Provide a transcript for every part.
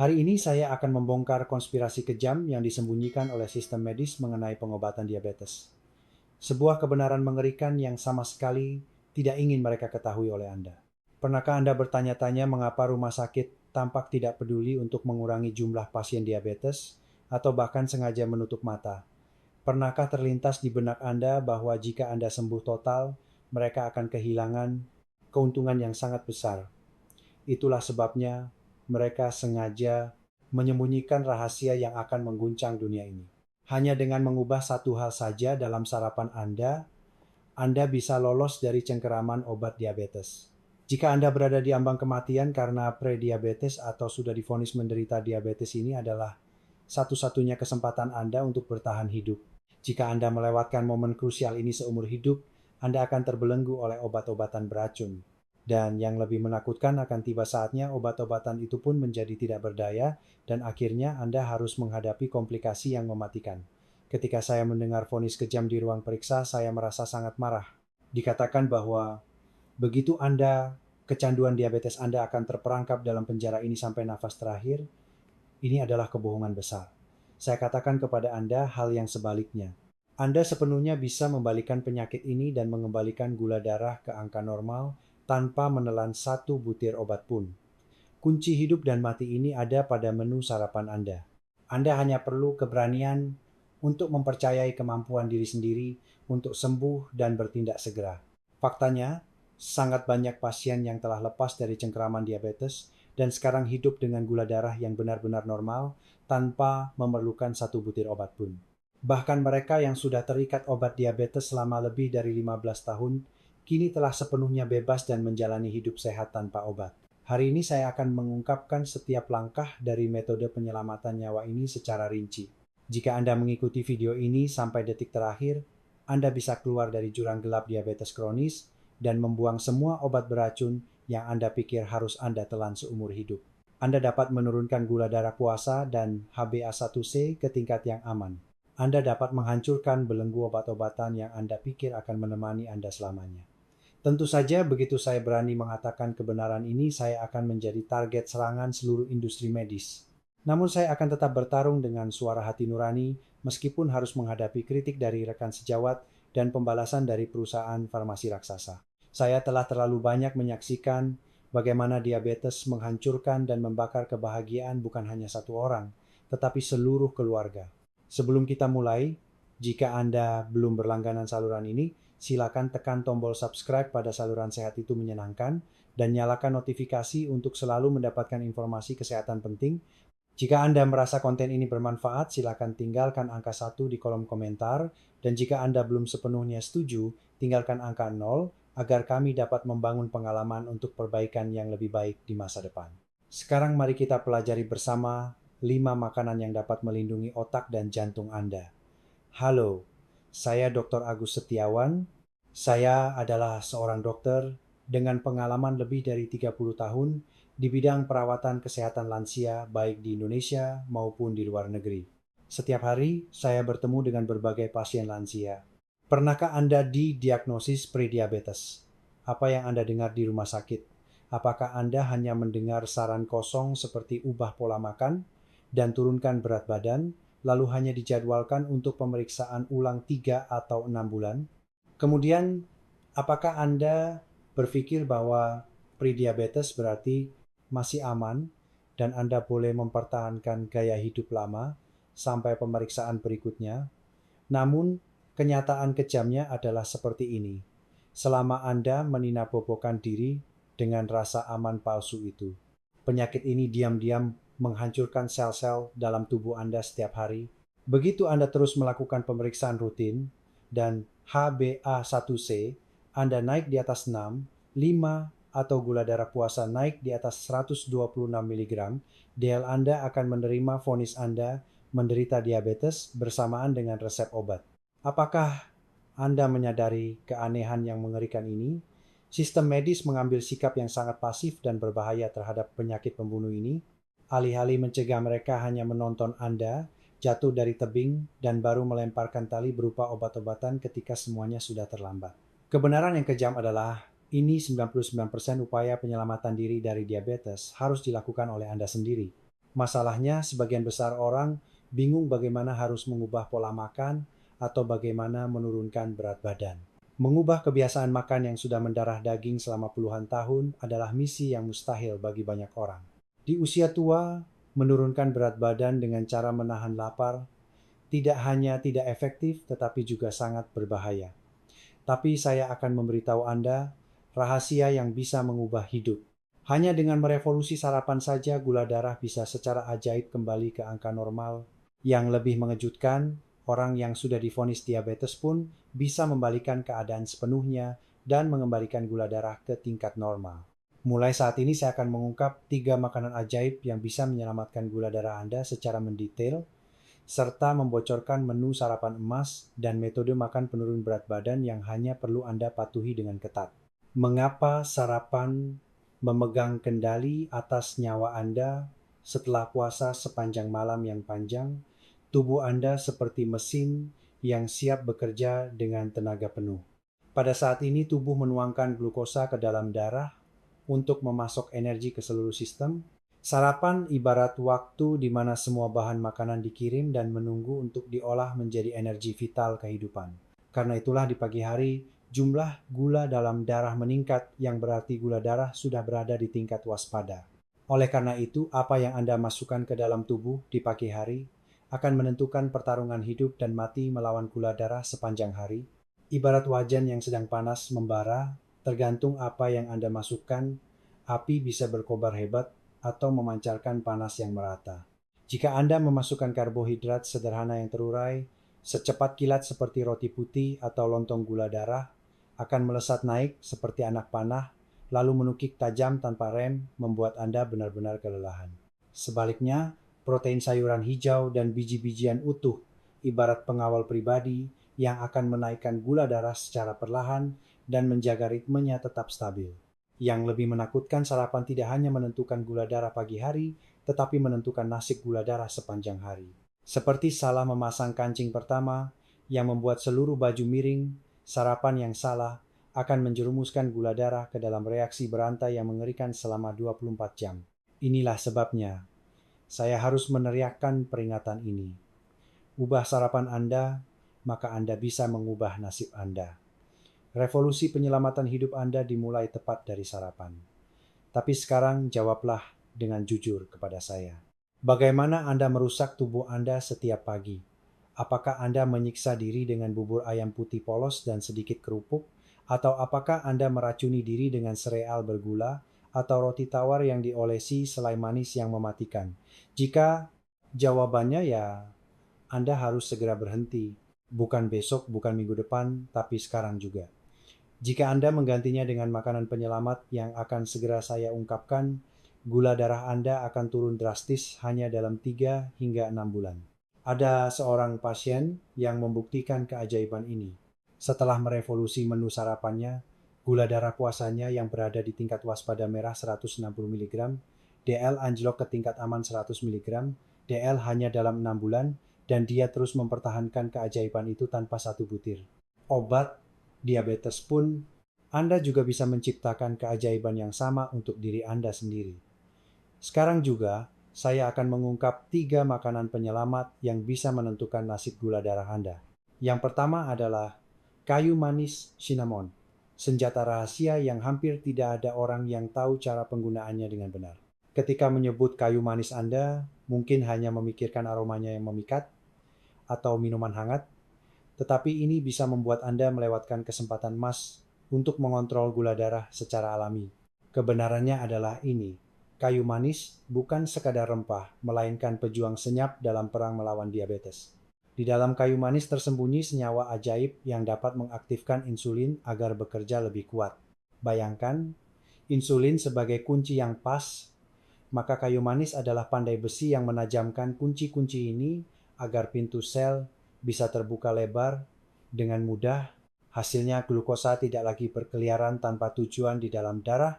Hari ini saya akan membongkar konspirasi kejam yang disembunyikan oleh sistem medis mengenai pengobatan diabetes. Sebuah kebenaran mengerikan yang sama sekali tidak ingin mereka ketahui oleh Anda. Pernahkah Anda bertanya-tanya mengapa rumah sakit tampak tidak peduli untuk mengurangi jumlah pasien diabetes atau bahkan sengaja menutup mata? Pernahkah terlintas di benak Anda bahwa jika Anda sembuh total, mereka akan kehilangan keuntungan yang sangat besar? Itulah sebabnya mereka sengaja menyembunyikan rahasia yang akan mengguncang dunia ini. Hanya dengan mengubah satu hal saja dalam sarapan Anda bisa lolos dari cengkeraman obat diabetes. Jika Anda berada di ambang kematian karena prediabetes atau sudah divonis menderita diabetes, ini adalah satu-satunya kesempatan Anda untuk bertahan hidup. Jika Anda melewatkan momen krusial ini seumur hidup, Anda akan terbelenggu oleh obat-obatan beracun. Dan yang lebih menakutkan, akan tiba saatnya obat-obatan itu pun menjadi tidak berdaya dan akhirnya Anda harus menghadapi komplikasi yang mematikan. Ketika saya mendengar vonis kejam di ruang periksa, saya merasa sangat marah. Dikatakan bahwa begitu Anda kecanduan diabetes Anda akan terperangkap dalam penjara ini sampai nafas terakhir. Ini adalah kebohongan besar. Saya katakan kepada Anda hal yang sebaliknya. Anda sepenuhnya bisa membalikkan penyakit ini dan mengembalikan gula darah ke angka normal tanpa menelan satu butir obat pun. Kunci hidup dan mati ini ada pada menu sarapan Anda. Anda hanya perlu keberanian untuk mempercayai kemampuan diri sendiri untuk sembuh dan bertindak segera. Faktanya, sangat banyak pasien yang telah lepas dari cengkeraman diabetes dan sekarang hidup dengan gula darah yang benar-benar normal tanpa memerlukan satu butir obat pun. Bahkan mereka yang sudah terikat obat diabetes selama lebih dari 15 tahun, kini telah sepenuhnya bebas dan menjalani hidup sehat tanpa obat. Hari ini saya akan mengungkapkan setiap langkah dari metode penyelamatan nyawa ini secara rinci. Jika Anda mengikuti video ini sampai detik terakhir, Anda bisa keluar dari jurang gelap diabetes kronis dan membuang semua obat beracun yang Anda pikir harus Anda telan seumur hidup. Anda dapat menurunkan gula darah puasa dan HbA1c ke tingkat yang aman. Anda dapat menghancurkan belenggu obat-obatan yang Anda pikir akan menemani Anda selamanya. Tentu saja begitu saya berani mengatakan kebenaran ini, saya akan menjadi target serangan seluruh industri medis. Namun saya akan tetap bertarung dengan suara hati nurani meskipun harus menghadapi kritik dari rekan sejawat dan pembalasan dari perusahaan farmasi raksasa. Saya telah terlalu banyak menyaksikan bagaimana diabetes menghancurkan dan membakar kebahagiaan bukan hanya satu orang, tetapi seluruh keluarga. Sebelum kita mulai, jika Anda belum berlangganan saluran ini, silakan tekan tombol subscribe pada saluran sehat itu menyenangkan dan nyalakan notifikasi untuk selalu mendapatkan informasi kesehatan penting. Jika Anda merasa konten ini bermanfaat, silakan tinggalkan angka 1 di kolom komentar, dan jika Anda belum sepenuhnya setuju, tinggalkan angka 0 agar kami dapat membangun pengalaman untuk perbaikan yang lebih baik di masa depan. Sekarang mari kita pelajari bersama 5 makanan yang dapat melindungi otak dan jantung Anda. Halo, saya Dr. Agus Setiawan. Saya adalah seorang dokter dengan pengalaman lebih dari 30 tahun di bidang perawatan kesehatan lansia baik di Indonesia maupun di luar negeri. Setiap hari saya bertemu dengan berbagai pasien lansia. Pernahkah Anda didiagnosis prediabetes? Apa yang Anda dengar di rumah sakit? Apakah Anda hanya mendengar saran kosong seperti ubah pola makan dan turunkan berat badan, lalu hanya dijadwalkan untuk pemeriksaan ulang 3 atau 6 bulan? Kemudian, apakah Anda berpikir bahwa prediabetes berarti masih aman dan Anda boleh mempertahankan gaya hidup lama sampai pemeriksaan berikutnya? Namun, kenyataan kejamnya adalah seperti ini. Selama Anda meninabobokan diri dengan rasa aman palsu itu, penyakit ini diam-diam menghancurkan sel-sel dalam tubuh Anda setiap hari. Begitu Anda terus melakukan pemeriksaan rutin dan HbA1c Anda naik di atas 6, 5, atau gula darah puasa naik di atas 126 mg, DL Anda akan menerima vonis Anda menderita diabetes bersamaan dengan resep obat. Apakah Anda menyadari keanehan yang mengerikan ini? Sistem medis mengambil sikap yang sangat pasif dan berbahaya terhadap penyakit pembunuh ini. Alih-alih mencegah mereka hanya menonton Anda jatuh dari tebing dan baru melemparkan tali berupa obat-obatan ketika semuanya sudah terlambat. Kebenaran yang kejam adalah ini 99% upaya penyelamatan diri dari diabetes harus dilakukan oleh Anda sendiri. Masalahnya, sebagian besar orang bingung bagaimana harus mengubah pola makan atau bagaimana menurunkan berat badan. Mengubah kebiasaan makan yang sudah mendarah daging selama puluhan tahun adalah misi yang mustahil bagi banyak orang. Di usia tua, menurunkan berat badan dengan cara menahan lapar tidak hanya tidak efektif tetapi juga sangat berbahaya. Tapi saya akan memberitahu Anda rahasia yang bisa mengubah hidup. Hanya dengan merevolusi sarapan saja gula darah bisa secara ajaib kembali ke angka normal. Yang lebih mengejutkan, orang yang sudah divonis diabetes pun bisa membalikan keadaan sepenuhnya dan mengembalikan gula darah ke tingkat normal. Mulai saat ini saya akan mengungkap 3 makanan ajaib yang bisa menyelamatkan gula darah Anda secara mendetail, serta membocorkan menu sarapan emas dan metode makan penurun berat badan yang hanya perlu Anda patuhi dengan ketat. Mengapa sarapan memegang kendali atas nyawa Anda setelah puasa sepanjang malam yang panjang? Tubuh Anda seperti mesin yang siap bekerja dengan tenaga penuh. Pada saat ini tubuh menuangkan glukosa ke dalam darah untuk memasok energi ke seluruh sistem. Sarapan ibarat waktu di mana semua bahan makanan dikirim dan menunggu untuk diolah menjadi energi vital kehidupan. Karena itulah di pagi hari, jumlah gula dalam darah meningkat yang berarti gula darah sudah berada di tingkat waspada. Oleh karena itu, apa yang Anda masukkan ke dalam tubuh di pagi hari akan menentukan pertarungan hidup dan mati melawan gula darah sepanjang hari. Ibarat wajan yang sedang panas membara, tergantung apa yang Anda masukkan, api bisa berkobar hebat atau memancarkan panas yang merata. Jika Anda memasukkan karbohidrat sederhana yang terurai, secepat kilat seperti roti putih atau lontong gula darah, akan melesat naik seperti anak panah, lalu menukik tajam tanpa rem, membuat Anda benar-benar kelelahan. Sebaliknya, protein sayuran hijau dan biji-bijian utuh, ibarat pengawal pribadi yang akan menaikkan gula darah secara perlahan dan menjaga ritmenya tetap stabil. Yang lebih menakutkan, sarapan tidak hanya menentukan gula darah pagi hari, tetapi menentukan nasib gula darah sepanjang hari. Seperti salah memasang kancing pertama yang membuat seluruh baju miring, sarapan yang salah akan menjerumuskan gula darah ke dalam reaksi berantai yang mengerikan selama 24 jam. Inilah sebabnya saya harus meneriakkan peringatan ini. Ubah sarapan Anda, maka Anda bisa mengubah nasib Anda. Revolusi penyelamatan hidup Anda dimulai tepat dari sarapan. Tapi sekarang jawablah dengan jujur kepada saya. Bagaimana Anda merusak tubuh Anda setiap pagi? Apakah Anda menyiksa diri dengan bubur ayam putih polos dan sedikit kerupuk? Atau apakah Anda meracuni diri dengan sereal bergula atau roti tawar yang diolesi selai manis yang mematikan? Jika jawabannya ya, Anda harus segera berhenti. Bukan besok, bukan minggu depan, tapi sekarang juga. Jika Anda menggantinya dengan makanan penyelamat yang akan segera saya ungkapkan, gula darah Anda akan turun drastis hanya dalam 3 hingga 6 bulan. Ada seorang pasien yang membuktikan keajaiban ini. Setelah merevolusi menu sarapannya, gula darah puasanya yang berada di tingkat waspada merah 160 mg, DL anjlok ke tingkat aman 100 mg, DL hanya dalam 6 bulan, dan dia terus mempertahankan keajaiban itu tanpa satu butir obat diabetes pun. Anda juga bisa menciptakan keajaiban yang sama untuk diri Anda sendiri. Sekarang juga, saya akan mengungkap 3 makanan penyelamat yang bisa menentukan nasib gula darah Anda. Yang pertama adalah kayu manis cinnamon, senjata rahasia yang hampir tidak ada orang yang tahu cara penggunaannya dengan benar. Ketika menyebut kayu manis Anda, mungkin hanya memikirkan aromanya yang memikat atau minuman hangat, tetapi ini bisa membuat Anda melewatkan kesempatan emas untuk mengontrol gula darah secara alami. Kebenarannya adalah ini. Kayu manis bukan sekadar rempah, melainkan pejuang senyap dalam perang melawan diabetes. Di dalam kayu manis tersembunyi senyawa ajaib yang dapat mengaktifkan insulin agar bekerja lebih kuat. Bayangkan, insulin sebagai kunci yang pas, maka kayu manis adalah pandai besi yang menajamkan kunci-kunci ini agar pintu sel bisa terbuka lebar dengan mudah. Hasilnya glukosa tidak lagi berkeliaran tanpa tujuan di dalam darah,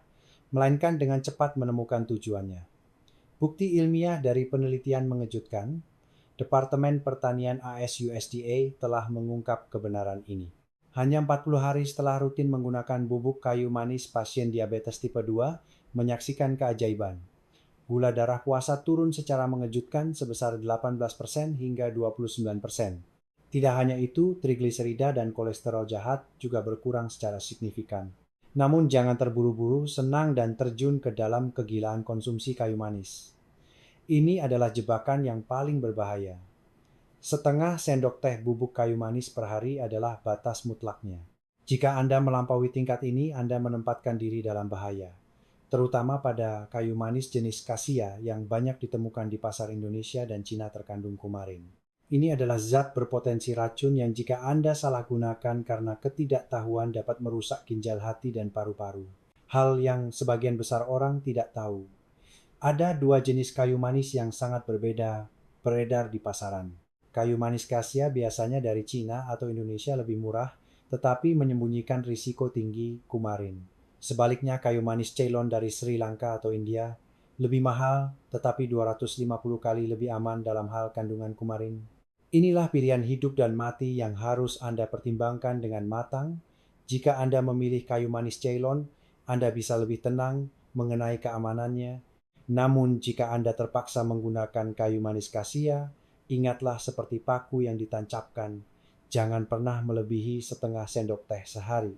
melainkan dengan cepat menemukan tujuannya. Bukti ilmiah dari penelitian mengejutkan. Departemen Pertanian AS USDA telah mengungkap kebenaran ini. Hanya 40 hari setelah rutin menggunakan bubuk kayu manis, pasien diabetes tipe 2 menyaksikan keajaiban. Gula darah puasa turun secara mengejutkan sebesar 18% hingga 29%. Tidak hanya itu, trigliserida dan kolesterol jahat juga berkurang secara signifikan. Namun jangan terburu-buru senang dan terjun ke dalam kegilaan konsumsi kayu manis. Ini adalah jebakan yang paling berbahaya. Setengah sendok teh bubuk kayu manis per hari adalah batas mutlaknya. Jika Anda melampaui tingkat ini, Anda menempatkan diri dalam bahaya. Terutama pada kayu manis jenis kasia yang banyak ditemukan di pasar Indonesia dan Cina terkandung kumarin. Ini adalah zat berpotensi racun yang jika Anda salah gunakan karena ketidaktahuan dapat merusak ginjal hati dan paru-paru. Hal yang sebagian besar orang tidak tahu. Ada dua jenis kayu manis yang sangat berbeda beredar di pasaran. Kayu manis kasia biasanya dari Cina atau Indonesia lebih murah, tetapi menyembunyikan risiko tinggi kumarin. Sebaliknya kayu manis Ceylon dari Sri Lanka atau India lebih mahal, tetapi 250 kali lebih aman dalam hal kandungan kumarin. Inilah pilihan hidup dan mati yang harus Anda pertimbangkan dengan matang. Jika Anda memilih kayu manis Ceylon, Anda bisa lebih tenang mengenai keamanannya. Namun jika Anda terpaksa menggunakan kayu manis kasia, ingatlah seperti paku yang ditancapkan, jangan pernah melebihi setengah sendok teh sehari.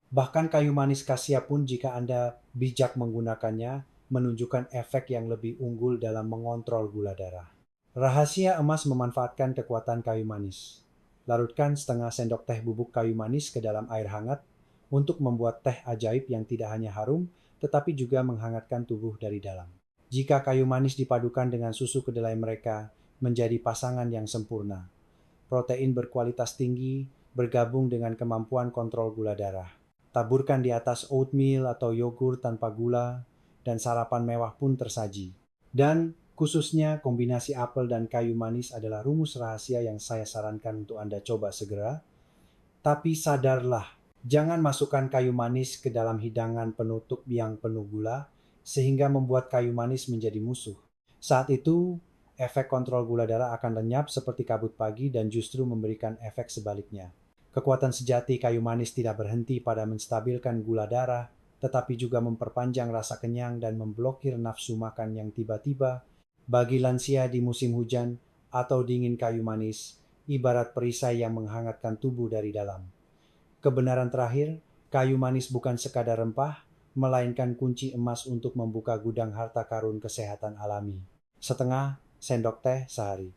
Bahkan kayu manis kasia pun jika Anda bijak menggunakannya, menunjukkan efek yang lebih unggul dalam mengontrol gula darah. Rahasia emas memanfaatkan kekuatan kayu manis. Larutkan setengah sendok teh bubuk kayu manis ke dalam air hangat untuk membuat teh ajaib yang tidak hanya harum, tetapi juga menghangatkan tubuh dari dalam. Jika kayu manis dipadukan dengan susu kedelai mereka, menjadi pasangan yang sempurna. Protein berkualitas tinggi bergabung dengan kemampuan kontrol gula darah. Taburkan di atas oatmeal atau yogurt tanpa gula, dan sarapan mewah pun tersaji. Dan khususnya kombinasi apel dan kayu manis adalah rumus rahasia yang saya sarankan untuk Anda coba segera. Tapi sadarlah, jangan masukkan kayu manis ke dalam hidangan penutup yang penuh gula, sehingga membuat kayu manis menjadi musuh. Saat itu, efek kontrol gula darah akan lenyap seperti kabut pagi dan justru memberikan efek sebaliknya. Kekuatan sejati kayu manis tidak berhenti pada menstabilkan gula darah, tetapi juga memperpanjang rasa kenyang dan memblokir nafsu makan yang tiba-tiba. Bagi lansia di musim hujan atau dingin, kayu manis ibarat perisai yang menghangatkan tubuh dari dalam. Kebenaran terakhir, kayu manis bukan sekadar rempah, melainkan kunci emas untuk membuka gudang harta karun kesehatan alami. Setengah sendok teh sehari.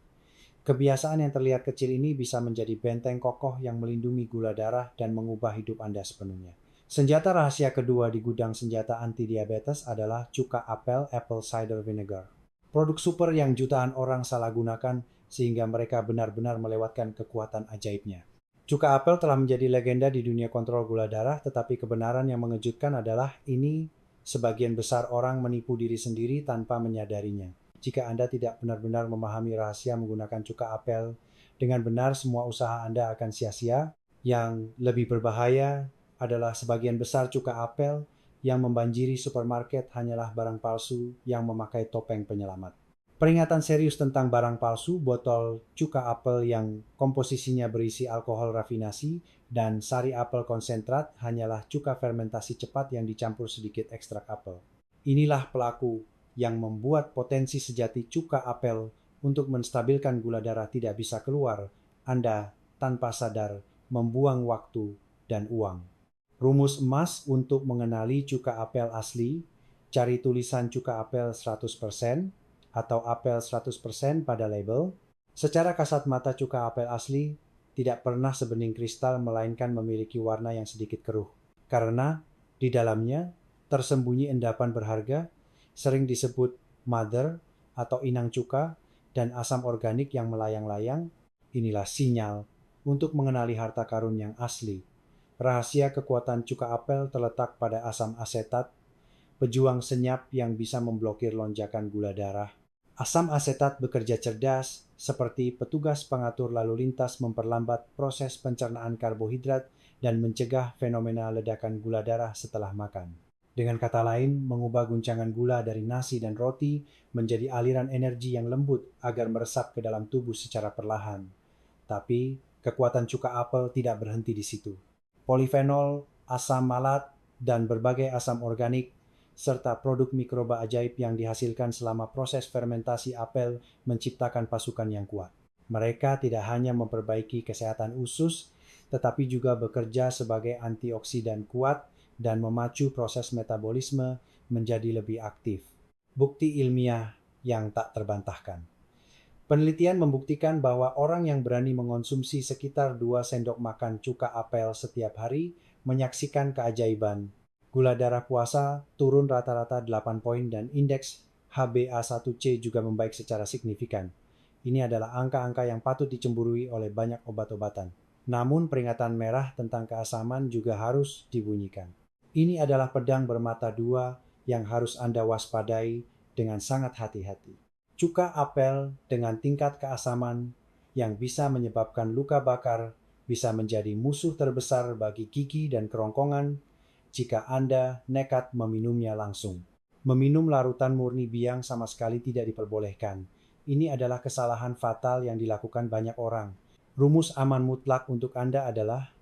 Kebiasaan yang terlihat kecil ini bisa menjadi benteng kokoh yang melindungi gula darah dan mengubah hidup Anda sepenuhnya. Senjata rahasia kedua di gudang senjata anti diabetes adalah cuka apel apple cider vinegar. Produk super yang jutaan orang salah gunakan sehingga mereka benar-benar melewatkan kekuatan ajaibnya. Cuka apel telah menjadi legenda di dunia kontrol gula darah, tetapi kebenaran yang mengejutkan adalah ini sebagian besar orang menipu diri sendiri tanpa menyadarinya. Jika Anda tidak benar-benar memahami rahasia menggunakan cuka apel dengan benar, semua usaha Anda akan sia-sia. Yang lebih berbahaya adalah sebagian besar cuka apel yang membanjiri supermarket hanyalah barang palsu yang memakai topeng penyelamat. Peringatan serius tentang barang palsu: botol cuka apel yang komposisinya berisi alkohol rafinasi dan sari apel konsentrat hanyalah cuka fermentasi cepat yang dicampur sedikit ekstrak apel. Inilah pelaku yang membuat potensi sejati cuka apel untuk menstabilkan gula darah tidak bisa keluar. Anda tanpa sadar membuang waktu dan uang. Rumus emas untuk mengenali cuka apel asli: cari tulisan cuka apel 100% atau apel 100% pada label. Secara kasat mata cuka apel asli tidak pernah sebening kristal, melainkan memiliki warna yang sedikit keruh. Karena di dalamnya tersembunyi endapan berharga, sering disebut mother atau inang cuka, dan asam organik yang melayang-layang. Inilah sinyal untuk mengenali harta karun yang asli. Rahasia kekuatan cuka apel terletak pada asam asetat, pejuang senyap yang bisa memblokir lonjakan gula darah. Asam asetat bekerja cerdas seperti petugas pengatur lalu lintas, memperlambat proses pencernaan karbohidrat dan mencegah fenomena ledakan gula darah setelah makan. Dengan kata lain, mengubah guncangan gula dari nasi dan roti menjadi aliran energi yang lembut agar meresap ke dalam tubuh secara perlahan. Tapi kekuatan cuka apel tidak berhenti di situ. Polifenol, asam malat, dan berbagai asam organik serta produk mikroba ajaib yang dihasilkan selama proses fermentasi apel menciptakan pasukan yang kuat. Mereka tidak hanya memperbaiki kesehatan usus, tetapi juga bekerja sebagai antioksidan kuat dan memacu proses metabolisme menjadi lebih aktif. Bukti ilmiah yang tak terbantahkan. Penelitian membuktikan bahwa orang yang berani mengonsumsi sekitar 2 sendok makan cuka apel setiap hari menyaksikan keajaiban. Gula darah puasa turun rata-rata 8 poin dan indeks HbA1c juga membaik secara signifikan. Ini adalah angka-angka yang patut dicemburui oleh banyak obat-obatan. Namun peringatan merah tentang keasaman juga harus dibunyikan. Ini adalah pedang bermata dua yang harus Anda waspadai dengan sangat hati-hati. Cuka apel dengan tingkat keasaman yang bisa menyebabkan luka bakar bisa menjadi musuh terbesar bagi gigi dan kerongkongan jika Anda nekat meminumnya langsung. Meminum larutan murni biang sama sekali tidak diperbolehkan. Ini adalah kesalahan fatal yang dilakukan banyak orang. Rumus aman mutlak untuk Anda adalah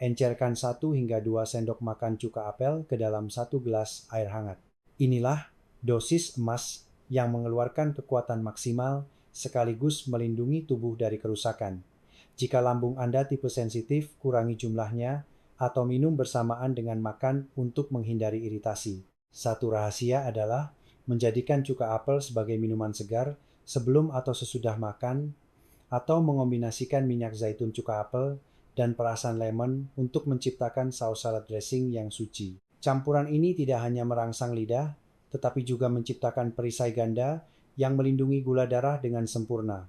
encerkan 1 hingga 2 sendok makan cuka apel ke dalam 1 gelas air hangat. Inilah dosis emas yang mengeluarkan kekuatan maksimal sekaligus melindungi tubuh dari kerusakan. Jika lambung Anda tipe sensitif, kurangi jumlahnya atau minum bersamaan dengan makan untuk menghindari iritasi. Satu rahasia adalah menjadikan cuka apel sebagai minuman segar sebelum atau sesudah makan, atau mengombinasikan minyak zaitun cuka apel dan perasan lemon untuk menciptakan saus salad dressing yang suci. Campuran ini tidak hanya merangsang lidah, tetapi juga menciptakan perisai ganda yang melindungi gula darah dengan sempurna.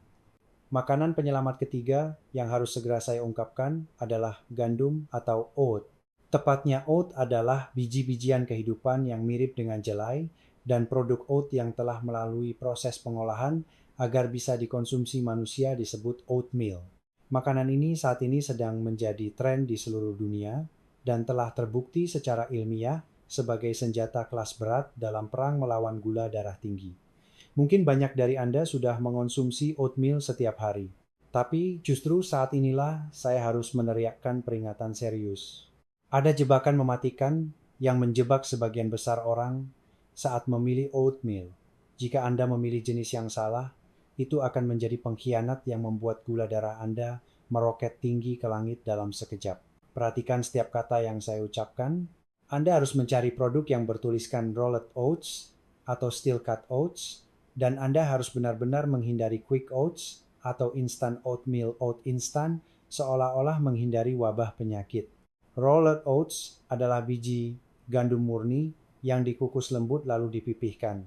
Makanan penyelamat ketiga yang harus segera saya ungkapkan adalah gandum atau oat. Tepatnya oat adalah biji-bijian kehidupan yang mirip dengan jelai dan produk oat yang telah melalui proses pengolahan agar bisa dikonsumsi manusia disebut oatmeal. Makanan ini saat ini sedang menjadi tren di seluruh dunia dan telah terbukti secara ilmiah sebagai senjata kelas berat dalam perang melawan gula darah tinggi. Mungkin banyak dari Anda sudah mengonsumsi oatmeal setiap hari. Tapi justru saat inilah saya harus meneriakkan peringatan serius. Ada jebakan mematikan yang menjebak sebagian besar orang saat memilih oatmeal. Jika Anda memilih jenis yang salah, itu akan menjadi pengkhianat yang membuat gula darah Anda meroket tinggi ke langit dalam sekejap. Perhatikan setiap kata yang saya ucapkan. Anda harus mencari produk yang bertuliskan rolled oats atau steel cut oats, dan Anda harus benar-benar menghindari quick oats atau instant oatmeal oat instan seolah-olah menghindari wabah penyakit. Rolled oats adalah biji gandum murni yang dikukus lembut lalu dipipihkan.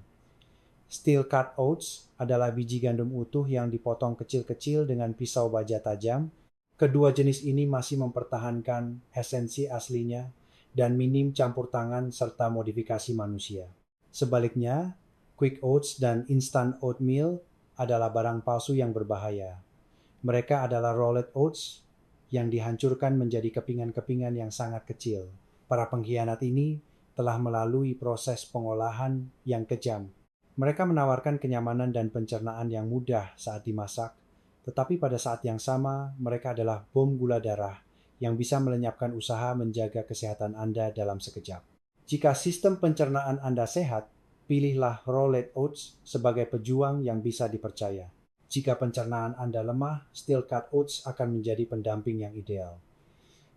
Steel cut oats adalah biji gandum utuh yang dipotong kecil-kecil dengan pisau baja tajam. Kedua jenis ini masih mempertahankan esensi aslinya dan minim campur tangan serta modifikasi manusia. Sebaliknya, quick oats dan instant oatmeal adalah barang palsu yang berbahaya. Mereka adalah rolled oats yang dihancurkan menjadi kepingan-kepingan yang sangat kecil. Para pengkhianat ini telah melalui proses pengolahan yang kejam. Mereka menawarkan kenyamanan dan pencernaan yang mudah saat dimasak, tetapi pada saat yang sama mereka adalah bom gula darah yang bisa melenyapkan usaha menjaga kesehatan Anda dalam sekejap. Jika sistem pencernaan Anda sehat, pilihlah rolled oats sebagai pejuang yang bisa dipercaya. Jika pencernaan Anda lemah, steel cut oats akan menjadi pendamping yang ideal.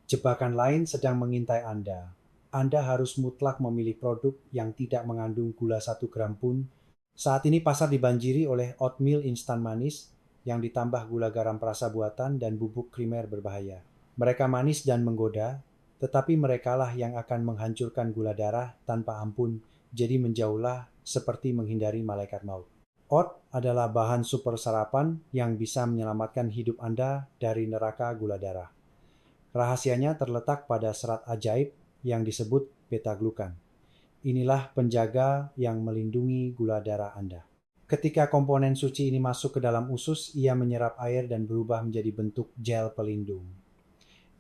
Jebakan lain sedang mengintai Anda. Anda harus mutlak memilih produk yang tidak mengandung gula 1 gram pun. Saat ini pasar dibanjiri oleh oatmeal instan manis yang ditambah gula garam perasa buatan dan bubuk primer berbahaya. Mereka manis dan menggoda, tetapi merekalah yang akan menghancurkan gula darah tanpa ampun, jadi menjauhlah seperti menghindari malaikat maut. Oat adalah bahan super sarapan yang bisa menyelamatkan hidup Anda dari neraka gula darah. Rahasianya terletak pada serat ajaib yang disebut beta-glukan. Inilah penjaga yang melindungi gula darah Anda. Ketika komponen suci ini masuk ke dalam usus, ia menyerap air dan berubah menjadi bentuk gel pelindung.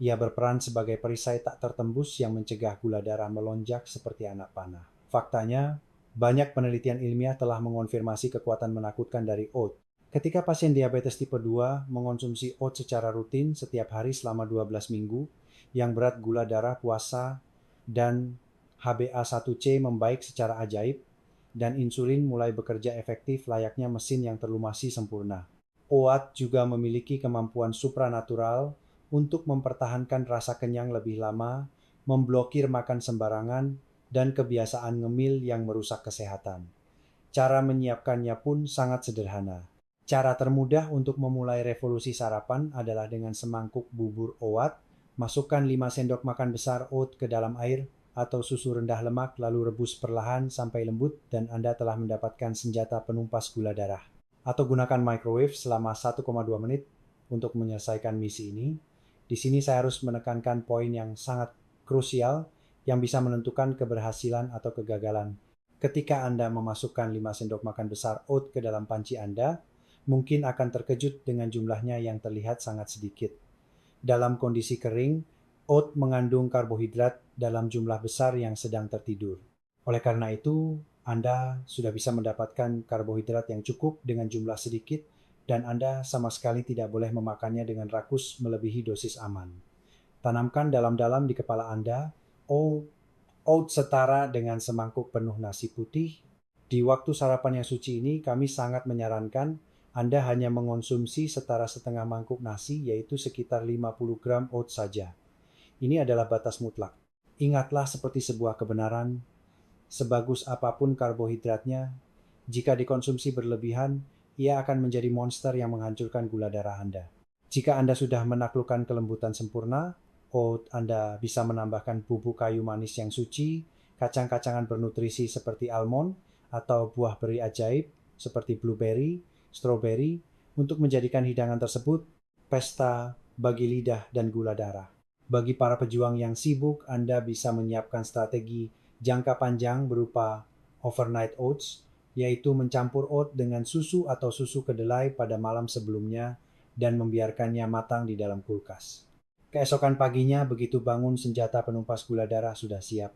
Ia berperan sebagai perisai tak tertembus yang mencegah gula darah melonjak seperti anak panah. Faktanya, banyak penelitian ilmiah telah mengonfirmasi kekuatan menakutkan dari oat. Ketika pasien diabetes tipe 2 mengonsumsi oat secara rutin setiap hari selama 12 minggu, yang berat gula darah puasa dan HbA1c membaik secara ajaib, dan insulin mulai bekerja efektif layaknya mesin yang terlumasi sempurna. OAT juga memiliki kemampuan supranatural untuk mempertahankan rasa kenyang lebih lama, memblokir makan sembarangan, dan kebiasaan ngemil yang merusak kesehatan. Cara menyiapkannya pun sangat sederhana. Cara termudah untuk memulai revolusi sarapan adalah dengan semangkuk bubur OAT. Masukkan 5 sendok makan besar oat ke dalam air atau susu rendah lemak, lalu rebus perlahan sampai lembut dan Anda telah mendapatkan senjata penumpas gula darah. Atau gunakan microwave selama 1,2 menit untuk menyelesaikan misi ini. Di sini saya harus menekankan poin yang sangat krusial yang bisa menentukan keberhasilan atau kegagalan. Ketika Anda memasukkan 5 sendok makan besar oat ke dalam panci Anda, mungkin akan terkejut dengan jumlahnya yang terlihat sangat sedikit. Dalam kondisi kering, oat mengandung karbohidrat dalam jumlah besar yang sedang tertidur. Oleh karena itu, Anda sudah bisa mendapatkan karbohidrat yang cukup dengan jumlah sedikit, dan Anda sama sekali tidak boleh memakannya dengan rakus melebihi dosis aman. Tanamkan dalam-dalam di kepala Anda, oat setara dengan semangkuk penuh nasi putih. Di waktu sarapan yang suci ini, kami sangat menyarankan Anda hanya mengonsumsi setara setengah mangkuk nasi, yaitu sekitar 50 gram oat saja. Ini adalah batas mutlak. Ingatlah, seperti sebuah kebenaran, sebagus apapun karbohidratnya, jika dikonsumsi berlebihan, ia akan menjadi monster yang menghancurkan gula darah Anda. Jika Anda sudah menaklukkan kelembutan sempurna, Anda bisa menambahkan bubuk kayu manis yang suci, kacang-kacangan bernutrisi seperti almond, atau buah beri ajaib seperti blueberry, strawberry, untuk menjadikan hidangan tersebut pesta bagi lidah dan gula darah. Bagi para pejuang yang sibuk, Anda bisa menyiapkan strategi jangka panjang berupa overnight oats, yaitu mencampur oat dengan susu atau susu kedelai pada malam sebelumnya dan membiarkannya matang di dalam kulkas. Keesokan paginya, begitu bangun, senjata penumpas gula darah sudah siap.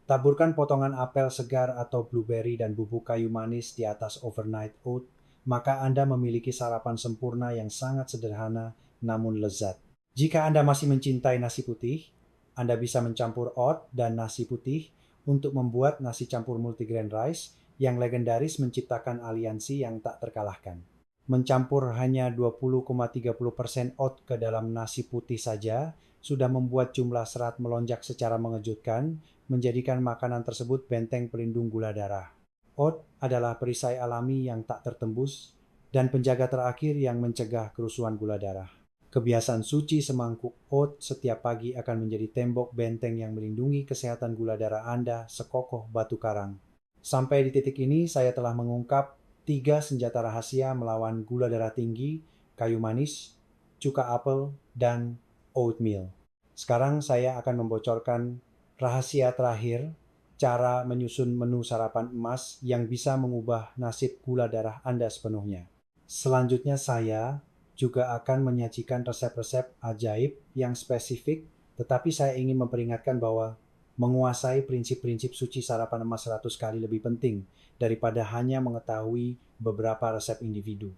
Taburkan potongan apel segar atau blueberry dan bubuk kayu manis di atas overnight oat, maka Anda memiliki sarapan sempurna yang sangat sederhana namun lezat. Jika Anda masih mencintai nasi putih, Anda bisa mencampur oat dan nasi putih untuk membuat nasi campur multigrain rice yang legendaris menciptakan aliansi yang tak terkalahkan. Mencampur hanya 20,30% oat ke dalam nasi putih saja sudah membuat jumlah serat melonjak secara mengejutkan, menjadikan makanan tersebut benteng pelindung gula darah. Oat adalah perisai alami yang tak tertembus dan penjaga terakhir yang mencegah kerusuhan gula darah. Kebiasaan suci semangkuk oat setiap pagi akan menjadi tembok benteng yang melindungi kesehatan gula darah Anda sekokoh batu karang. Sampai di titik ini, saya telah mengungkap 3 senjata rahasia melawan gula darah tinggi, kayu manis, cuka apel, dan oatmeal. Sekarang saya akan membocorkan rahasia terakhir, cara menyusun menu sarapan emas yang bisa mengubah nasib gula darah Anda sepenuhnya. Selanjutnya saya juga akan menyajikan resep-resep ajaib yang spesifik, tetapi saya ingin memperingatkan bahwa menguasai prinsip-prinsip suci sarapan emas 100 kali lebih penting daripada hanya mengetahui beberapa resep individu.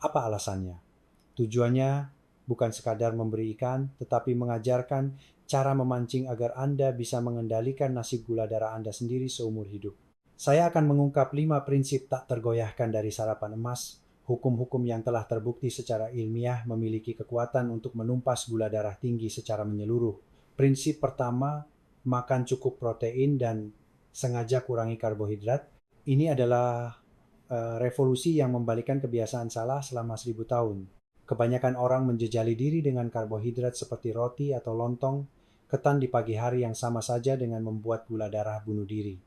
Apa alasannya? Tujuannya bukan sekadar memberi ikan, tetapi mengajarkan cara memancing agar Anda bisa mengendalikan nasib gula darah Anda sendiri seumur hidup. Saya akan mengungkap 5 prinsip tak tergoyahkan dari sarapan emas, hukum-hukum yang telah terbukti secara ilmiah memiliki kekuatan untuk menumpas gula darah tinggi secara menyeluruh. Prinsip pertama, makan cukup protein dan sengaja kurangi karbohidrat. Ini adalah revolusi yang membalikkan kebiasaan salah selama 1000 tahun. Kebanyakan orang menjejali diri dengan karbohidrat seperti roti atau lontong, ketan di pagi hari yang sama saja dengan membuat gula darah bunuh diri.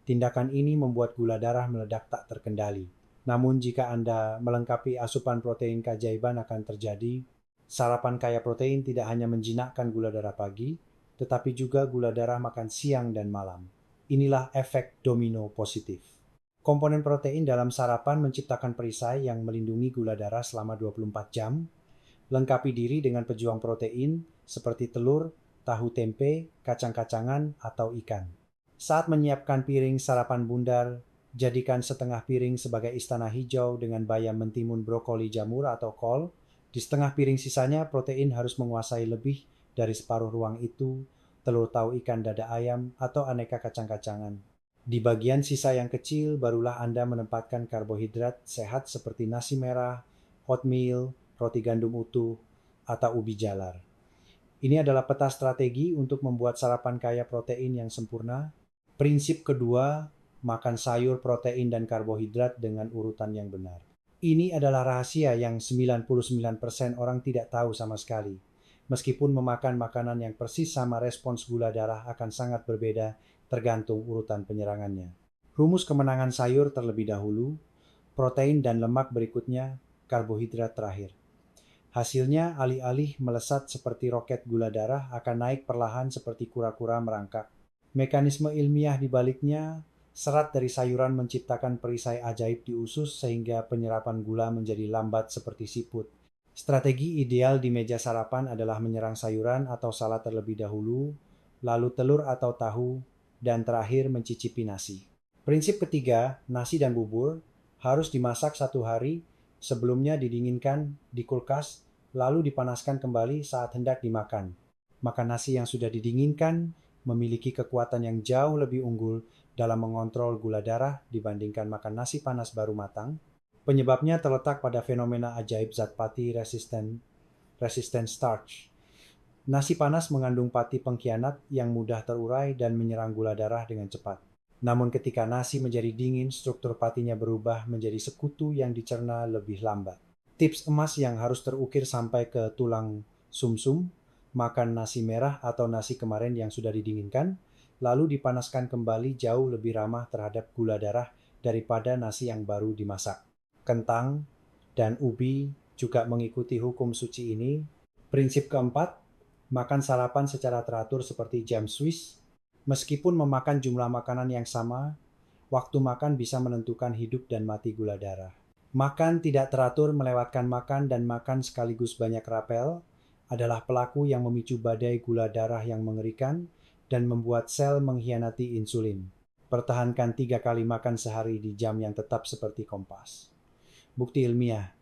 Tindakan ini membuat gula darah meledak tak terkendali. Namun jika Anda melengkapi asupan protein keajaiban akan terjadi. Sarapan kaya protein tidak hanya menjinakkan gula darah pagi, tetapi juga gula darah makan siang dan malam. Inilah efek domino positif. Komponen protein dalam sarapan menciptakan perisai yang melindungi gula darah selama 24 jam. Lengkapi diri dengan pejuang protein seperti telur, tahu tempe, kacang-kacangan, atau ikan. Saat menyiapkan piring sarapan bundar, jadikan setengah piring sebagai istana hijau dengan bayam mentimun, brokoli, jamur, atau kol. Di setengah piring sisanya, protein harus menguasai lebih dari separuh ruang itu, telur tahu ikan dada ayam, atau aneka kacang-kacangan. Di bagian sisa yang kecil, barulah Anda menempatkan karbohidrat sehat seperti nasi merah, oatmeal, roti gandum utuh, atau ubi jalar. Ini adalah peta strategi untuk membuat sarapan kaya protein yang sempurna. Prinsip kedua, makan sayur, protein, dan karbohidrat dengan urutan yang benar. Ini adalah rahasia yang 99% orang tidak tahu sama sekali. Meskipun memakan makanan yang persis sama, respons gula darah akan sangat berbeda tergantung urutan penyerangannya. Rumus kemenangan: sayur terlebih dahulu, protein dan lemak berikutnya, karbohidrat terakhir. Hasilnya, alih-alih melesat seperti roket, gula darah akan naik perlahan seperti kura-kura merangkak. Mekanisme ilmiah di baliknya, serat dari sayuran menciptakan perisai ajaib di usus sehingga penyerapan gula menjadi lambat seperti siput. Strategi ideal di meja sarapan adalah menyerang sayuran atau salad terlebih dahulu, lalu telur atau tahu, dan terakhir mencicipi nasi. Prinsip ketiga, nasi dan bubur harus dimasak 1 hari, sebelumnya didinginkan di kulkas, lalu dipanaskan kembali saat hendak dimakan. Makan nasi yang sudah didinginkan memiliki kekuatan yang jauh lebih unggul dalam mengontrol gula darah dibandingkan makan nasi panas baru matang. Penyebabnya terletak pada fenomena ajaib zat pati resisten starch. Nasi panas mengandung pati pengkhianat yang mudah terurai dan menyerang gula darah dengan cepat. Namun ketika nasi menjadi dingin, struktur patinya berubah menjadi sekutu yang dicerna lebih lambat. Tips emas yang harus terukir sampai ke tulang sumsum: makan nasi merah atau nasi kemarin yang sudah didinginkan, lalu dipanaskan kembali, jauh lebih ramah terhadap gula darah daripada nasi yang baru dimasak. Kentang dan ubi juga mengikuti hukum suci ini. Prinsip keempat, makan sarapan secara teratur seperti jam Swiss. Meskipun memakan jumlah makanan yang sama, waktu makan bisa menentukan hidup dan mati gula darah. Makan tidak teratur, melewatkan makan, dan makan sekaligus banyak rapel adalah pelaku yang memicu badai gula darah yang mengerikan dan membuat sel mengkhianati insulin. Pertahankan 3 kali makan sehari di jam yang tetap seperti kompas. Bukti ilmiah.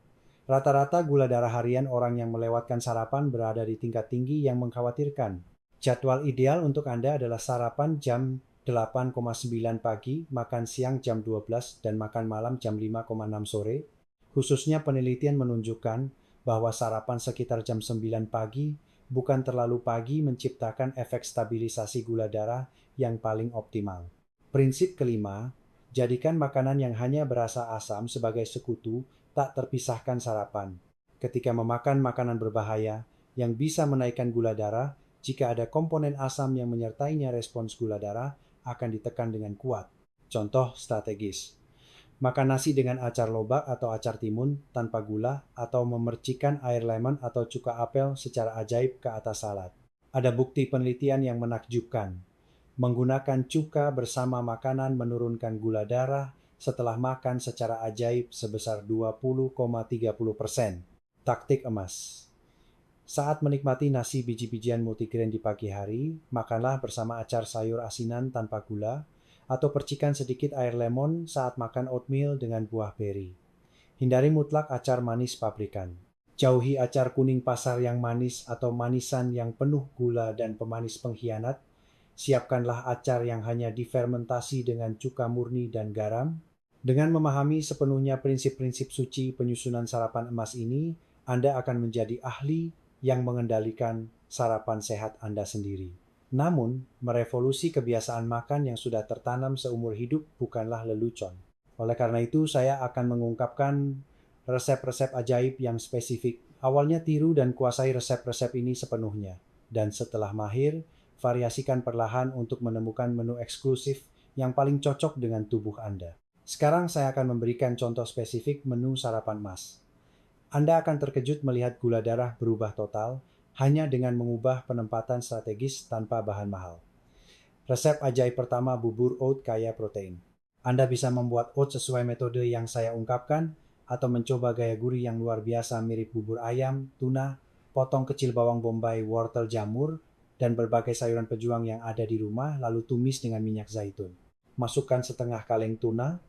Rata-rata gula darah harian orang yang melewatkan sarapan berada di tingkat tinggi yang mengkhawatirkan. Jadwal ideal untuk Anda adalah sarapan jam 8,9 pagi, makan siang jam 12, dan makan malam jam 5,6 sore. Khususnya penelitian menunjukkan bahwa sarapan sekitar jam 9 pagi bukan terlalu pagi menciptakan efek stabilisasi gula darah yang paling optimal. Prinsip kelima, jadikan makanan yang hanya berasa asam sebagai sekutu tak terpisahkan sarapan. Ketika memakan makanan berbahaya yang bisa menaikkan gula darah, jika ada komponen asam yang menyertainya, respons gula darah akan ditekan dengan kuat. Contoh strategis: makan nasi dengan acar lobak atau acar timun tanpa gula, atau memercikan air lemon atau cuka apel secara ajaib ke atas salad. Ada bukti penelitian yang menakjubkan. Menggunakan cuka bersama makanan menurunkan gula darah setelah makan secara ajaib sebesar 20,30%. Taktik emas. Saat menikmati nasi biji-bijian multigrain di pagi hari, makanlah bersama acar sayur asinan tanpa gula, atau percikan sedikit air lemon saat makan oatmeal dengan buah beri. Hindari mutlak acar manis pabrikan. Jauhi acar kuning pasar yang manis atau manisan yang penuh gula dan pemanis pengkhianat. Siapkanlah acar yang hanya difermentasi dengan cuka murni dan garam. Dengan memahami sepenuhnya prinsip-prinsip suci penyusunan sarapan emas ini, Anda akan menjadi ahli yang mengendalikan sarapan sehat Anda sendiri. Namun, merevolusi kebiasaan makan yang sudah tertanam seumur hidup bukanlah lelucon. Oleh karena itu, saya akan mengungkapkan resep-resep ajaib yang spesifik. Awalnya tiru dan kuasai resep-resep ini sepenuhnya. Dan setelah mahir, variasikan perlahan untuk menemukan menu eksklusif yang paling cocok dengan tubuh Anda. Sekarang saya akan memberikan contoh spesifik menu sarapan emas. Anda akan terkejut melihat gula darah berubah total hanya dengan mengubah penempatan strategis tanpa bahan mahal. Resep ajaib pertama, bubur oat kaya protein. Anda bisa membuat oat sesuai metode yang saya ungkapkan, atau mencoba gaya gurih yang luar biasa mirip bubur ayam, tuna, potong kecil bawang bombay, wortel, jamur, dan berbagai sayuran pejuang yang ada di rumah, lalu tumis dengan minyak zaitun. Masukkan setengah kaleng tuna,